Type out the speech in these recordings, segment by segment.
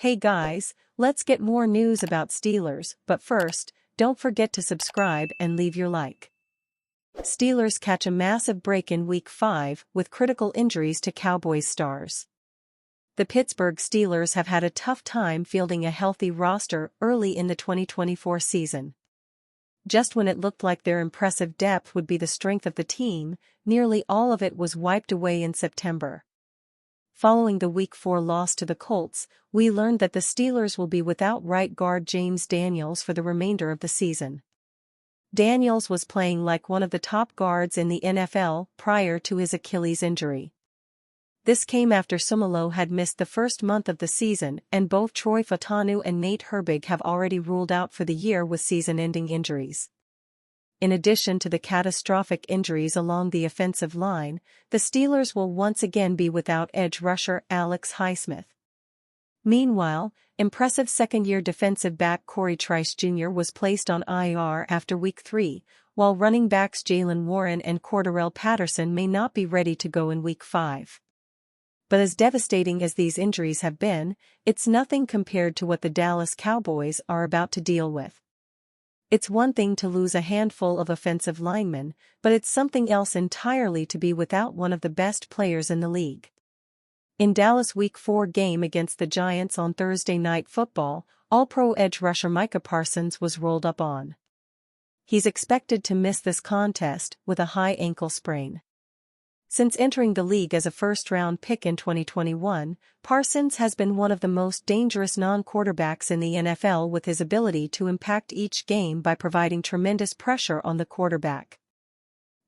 Hey guys, let's get more news about Steelers, but first, don't forget to subscribe and leave your like. Steelers catch a massive break in Week 5 with critical injuries to Cowboys stars. The Pittsburgh Steelers have had a tough time fielding a healthy roster early in the 2024 season. Just when it looked like their impressive depth would be the strength of the team, nearly all of it was wiped away in September. Following the Week 4 loss to the Colts, we learned that the Steelers will be without right guard James Daniels for the remainder of the season. Daniels was playing like one of the top guards in the NFL prior to his Achilles injury. This came after Sumalo had missed the first month of the season, and both Troy Fautanu and Nate Herbig have already ruled out for the year with season-ending injuries. In addition to the catastrophic injuries along the offensive line, the Steelers will once again be without edge rusher Alex Highsmith. Meanwhile, impressive second-year defensive back Corey Trice Jr. was placed on IR after Week 3, while running backs Jaylen Warren and Cordarrelle Patterson may not be ready to go in Week 5. But as devastating as these injuries have been, it's nothing compared to what the Dallas Cowboys are about to deal with. It's one thing to lose a handful of offensive linemen, but it's something else entirely to be without one of the best players in the league. In Dallas' Week 4 game against the Giants on Thursday Night Football, All-Pro edge rusher Micah Parsons was rolled up on. He's expected to miss this contest with a high ankle sprain. Since entering the league as a first-round pick in 2021, Parsons has been one of the most dangerous non-quarterbacks in the NFL with his ability to impact each game by providing tremendous pressure on the quarterback.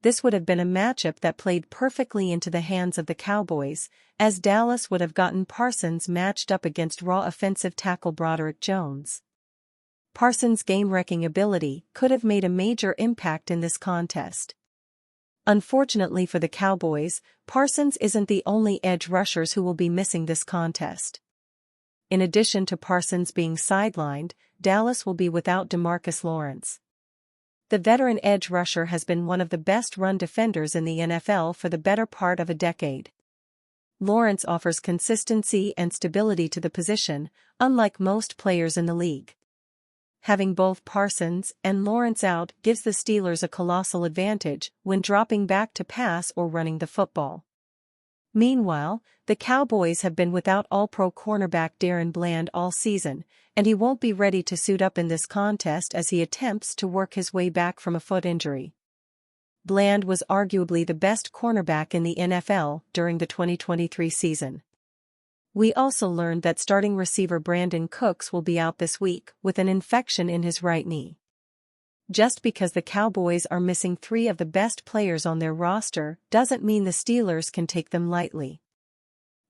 This would have been a matchup that played perfectly into the hands of the Cowboys, as Dallas would have gotten Parsons matched up against raw offensive tackle Broderick Jones. Parsons' game-wrecking ability could have made a major impact in this contest. Unfortunately for the Cowboys, Parsons isn't the only edge rushers who will be missing this contest. In addition to Parsons being sidelined, Dallas will be without DeMarcus Lawrence. The veteran edge rusher has been one of the best run defenders in the NFL for the better part of a decade. Lawrence offers consistency and stability to the position, unlike most players in the league. Having both Parsons and Lawrence out gives the Steelers a colossal advantage when dropping back to pass or running the football. Meanwhile, the Cowboys have been without All-Pro cornerback Darren Bland all season, and he won't be ready to suit up in this contest as he attempts to work his way back from a foot injury. Bland was arguably the best cornerback in the NFL during the 2023 season. We also learned that starting receiver Brandon Cooks will be out this week with an infection in his right knee. Just because the Cowboys are missing three of the best players on their roster doesn't mean the Steelers can take them lightly.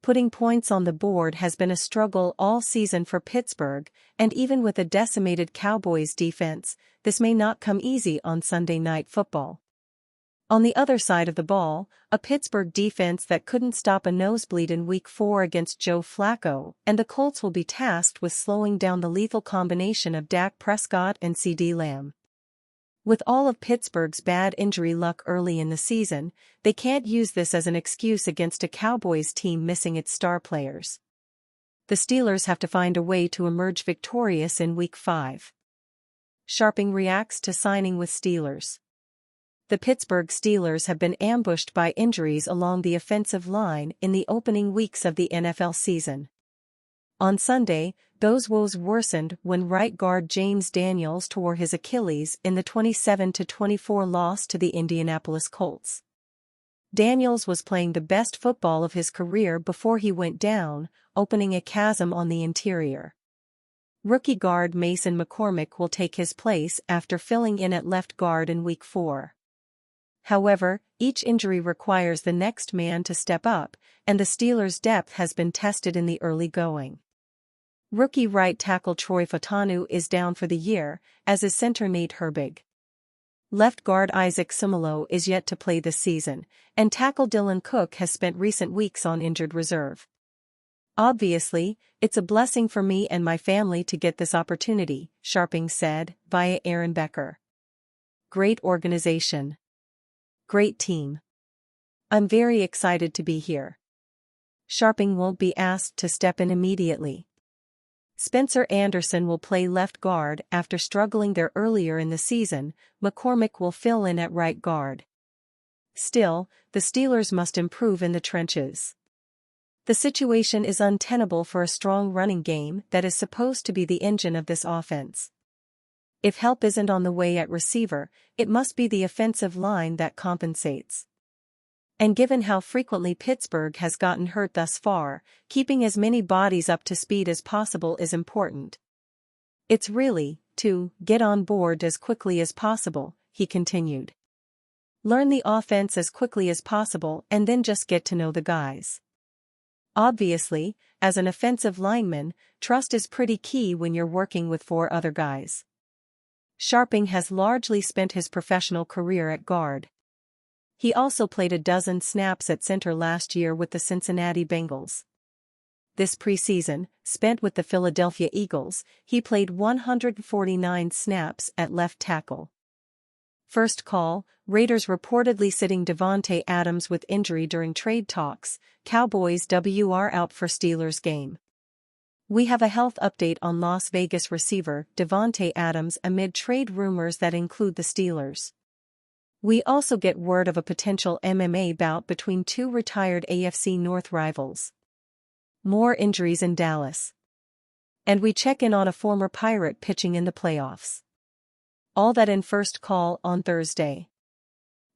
Putting points on the board has been a struggle all season for Pittsburgh, and even with a decimated Cowboys defense, this may not come easy on Sunday Night Football. On the other side of the ball, a Pittsburgh defense that couldn't stop a nosebleed in Week 4 against Joe Flacco, and the Colts will be tasked with slowing down the lethal combination of Dak Prescott and CeeDee Lamb. With all of Pittsburgh's bad injury luck early in the season, they can't use this as an excuse against a Cowboys team missing its star players. The Steelers have to find a way to emerge victorious in Week 5. Sharping reacts to signing with Steelers. The Pittsburgh Steelers have been ambushed by injuries along the offensive line in the opening weeks of the NFL season. On Sunday, those woes worsened when right guard James Daniels tore his Achilles in the 27-24 loss to the Indianapolis Colts. Daniels was playing the best football of his career before he went down, opening a chasm on the interior. Rookie guard Mason McCormick will take his place after filling in at left guard in Week 4. However, each injury requires the next man to step up, and the Steelers' depth has been tested in the early going. Rookie right tackle Troy Fautanu is down for the year, as is center Nate Herbig. Left guard Isaac Sumalo is yet to play this season, and tackle Dylan Cook has spent recent weeks on injured reserve. Obviously, it's a blessing for me and my family to get this opportunity, Sharping said, via Aaron Becker. Great organization. Great team. I'm very excited to be here. Sharping won't be asked to step in immediately. Spencer Anderson will play left guard after struggling there earlier in the season. McCormick will fill in at right guard. Still, the Steelers must improve in the trenches. The situation is untenable for a strong running game that is supposed to be the engine of this offense. If help isn't on the way at receiver, it must be the offensive line that compensates. And given how frequently Pittsburgh has gotten hurt thus far, keeping as many bodies up to speed as possible is important. It's really, to get on board as quickly as possible, he continued. Learn the offense as quickly as possible and then just get to know the guys. Obviously, as an offensive lineman, trust is pretty key when you're working with 4 other guys. Sharping has largely spent his professional career at guard. He also played a dozen snaps at center last year with the Cincinnati Bengals. This preseason, spent with the Philadelphia Eagles, he played 149 snaps at left tackle. First call, Raiders reportedly sitting Davante Adams with injury during trade talks. Cowboys WR out for Steelers game. We have a health update on Las Vegas receiver Davante Adams amid trade rumors that include the Steelers. We also get word of a potential MMA bout between 2 retired AFC North rivals. More injuries in Dallas. And we check in on a former Pirate pitching in the playoffs. All that in First Call on Thursday.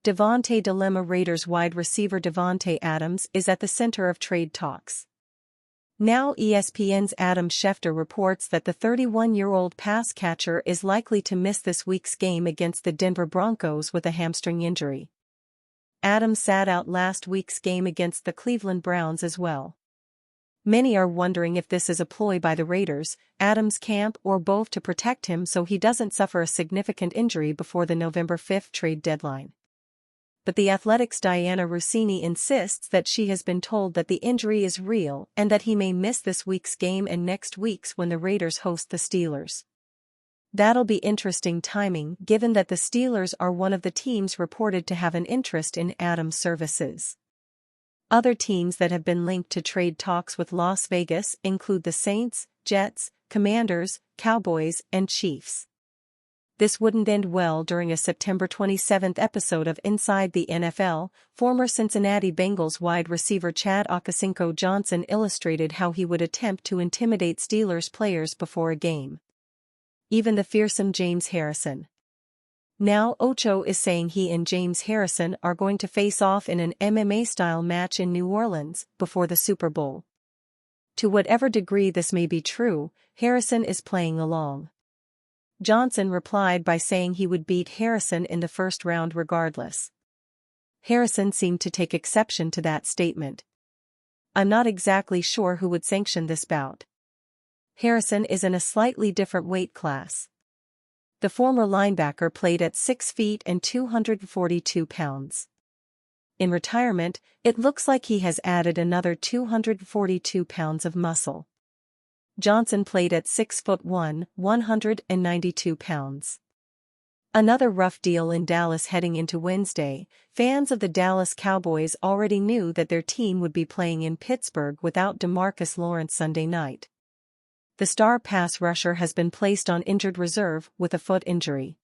Davante dilemma. Raiders wide receiver Davante Adams is at the center of trade talks. Now ESPN's Adam Schefter reports that the 31-year-old pass catcher is likely to miss this week's game against the Denver Broncos with a hamstring injury. Adams sat out last week's game against the Cleveland Browns as well. Many are wondering if this is a ploy by the Raiders, Adams' camp, or both to protect him so he doesn't suffer a significant injury before the November 5 trade deadline. But The Athletic's Diana Rossini insists that she has been told that the injury is real and that he may miss this week's game and next week's when the Raiders host the Steelers. That'll be interesting timing given that the Steelers are one of the teams reported to have an interest in Adams' services. Other teams that have been linked to trade talks with Las Vegas include the Saints, Jets, Commanders, Cowboys, and Chiefs. This wouldn't end well. During a September 27 episode of Inside the NFL, former Cincinnati Bengals wide receiver Chad Ochocinco Johnson illustrated how he would attempt to intimidate Steelers players before a game. Even the fearsome James Harrison. Now Ocho is saying he and James Harrison are going to face off in an MMA-style match in New Orleans before the Super Bowl. To whatever degree this may be true, Harrison is playing along. Johnson replied by saying he would beat Harrison in the first round regardless. Harrison seemed to take exception to that statement. I'm not exactly sure who would sanction this bout. Harrison is in a slightly different weight class. The former linebacker played at 6 feet and 242 pounds. In retirement, it looks like he has added another 242 pounds of muscle. Johnson played at 6'1", 192 pounds. Another rough deal in Dallas heading into Wednesday. Fans of the Dallas Cowboys already knew that their team would be playing in Pittsburgh without DeMarcus Lawrence Sunday night. The star pass rusher has been placed on injured reserve with a foot injury.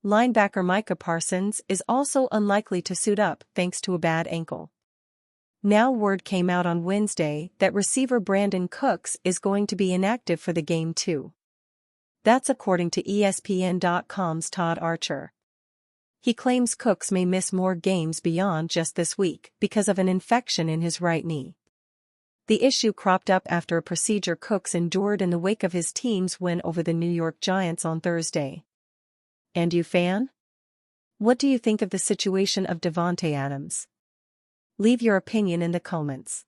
Linebacker Micah Parsons is also unlikely to suit up thanks to a bad ankle. Now word came out on Wednesday that receiver Brandon Cooks is going to be inactive for the game too. That's according to ESPN.com's Todd Archer. He claims Cooks may miss more games beyond just this week because of an infection in his right knee. The issue cropped up after a procedure Cooks endured in the wake of his team's win over the New York Giants on Thursday. And you fan? What do you think of the situation of Davante Adams? Leave your opinion in the comments.